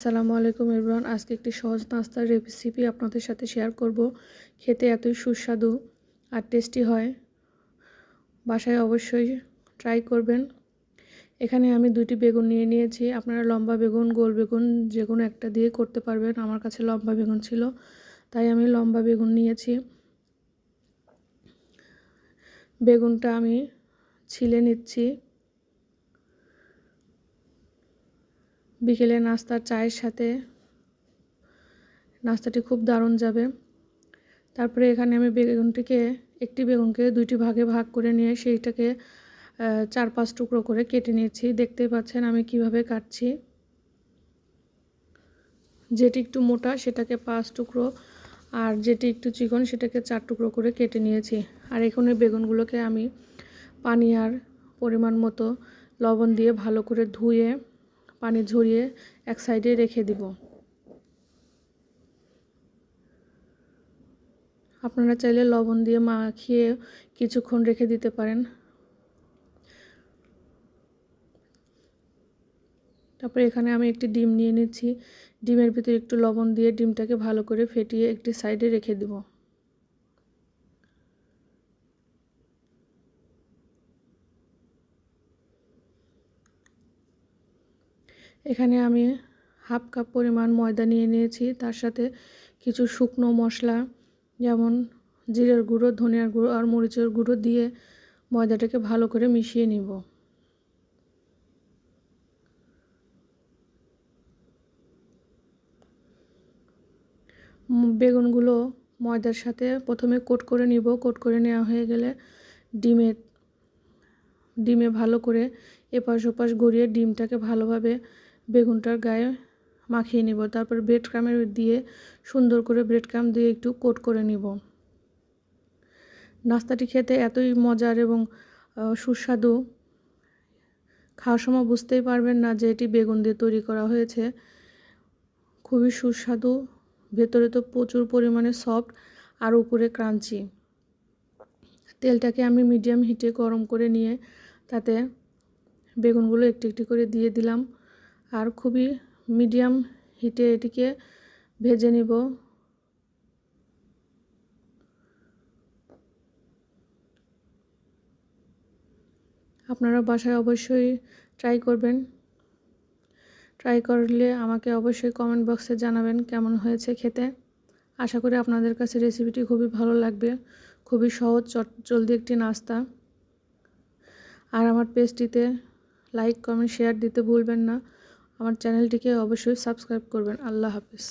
আসসালামু আলাইকুম এভরিওয়ান। আজকে একটি সহজ নাস্তার রেসিপি আপনাদের সাথে শেয়ার করব। খেতে এতই সুস্বাদু আর টেস্টি হয়, বাসায় অবশ্যই ট্রাই করবেন। এখানে আমি 2টি বেগুন নিয়েছি। আপনারা লম্বা বেগুন, গোল বেগুন যে কোনো একটা দিয়ে করতে পারবেন। আমার কাছে লম্বা বেগুন ছিল, তাই আমি লম্বা বেগুন নিয়েছি। বেগুনটা আমি ছিলে নিচ্ছি। বিকেলে নাস্তার চায়ের সাথে নাস্তাটি খুব দারুণ যাবে। তারপরে এখানে আমি একটি বেগুনকে 2টি ভাগে ভাগ করে নিয়ে সেইটাকে 4-5 টুকরো করে কেটে নিয়েছি। দেখতেই পাচ্ছেন আমি কিভাবে কাটছি। যেটি একটু মোটা সেটাকে 5 টুকরো, আর যেটি একটু চিকন সেটাকে 4 টুকরো করে কেটে নিয়েছি। আর এখানে বেগুনগুলোকে আমি পানি আর পরিমাণ মতো লবণ দিয়ে ভালো করে ধুয়ে পানি ঝরিয়ে এক সাইডে রেখে দিব। আপনারা চাইলে লবণ দিয়ে মাখিয়ে কিছুক্ষণ রেখে দিতে পারেন। তারপরে এখানে আমি একটি ডিম নিয়ে নিচ্ছি। ডিমের ভিতরে একটু লবণ দিয়ে ডিমটাকে ভালো করে ফেটিয়ে একটি সাইডে রেখে দেব। এখানে আমি হাফ কাপ পরিমাণ ময়দা নিয়ে নিয়েছি। তার সাথে কিছু শুকনো মশলা যেমন জিরের গুঁড়ো, ধনিয়ার গুঁড়ো আর মরিচের গুঁড়ো দিয়ে ময়দাটাকে ভালো করে মিশিয়ে নিব। বেগুনগুলো ময়দার সাথে প্রথমে কোট করে নিব। কোট করে নেওয়া হয়ে গেলে ডিমে ভালো করে এপাশ ওপাশ গড়িয়ে ডিমটাকে ভালোভাবে বেগুনটার গায়ে মাখিয়ে নিব। তারপর ব্রেড ক্রামের দিয়ে সুন্দর করে ব্রেড ক্রাম দিয়ে একটু কোট করে নিব। নাস্তাটি খেতে এতই মজার এবং সুস্বাদু, খাওয়ার সময় বুঝতেই পারবেন না যে এটি বেগুন দিয়ে তৈরি করা হয়েছে। খুবই সুস্বাদু, ভেতরে তো প্রচুর পরিমাণে সফট আর উপরে ক্রাঞ্চি। তেলটাকে আমি মিডিয়াম হিটে গরম করে নিয়ে তাতে বেগুনগুলো একটি একটি করে দিয়ে দিলাম, আর খুবই মিডিয়াম হিটে এটিকে ভেজে নিব। আপনারা বাসায় অবশ্যই ট্রাই করবেন। ট্রাই করলে আমাকে অবশ্যই কমেন্ট বক্সে জানাবেন কেমন হয়েছে খেতে। আশা করি আপনাদের কাছে রেসিপিটি খুবই ভালো লাগবে। খুবই সহজ জলদি একটি নাস্তা। আর আমার পেজটিতে লাইক, কমেন্ট, শেয়ার দিতে ভুলবেন না। আমার চ্যানেলটিকে অবশ্যই সাবস্ক্রাইব করবেন। আল্লাহ হাফেজ।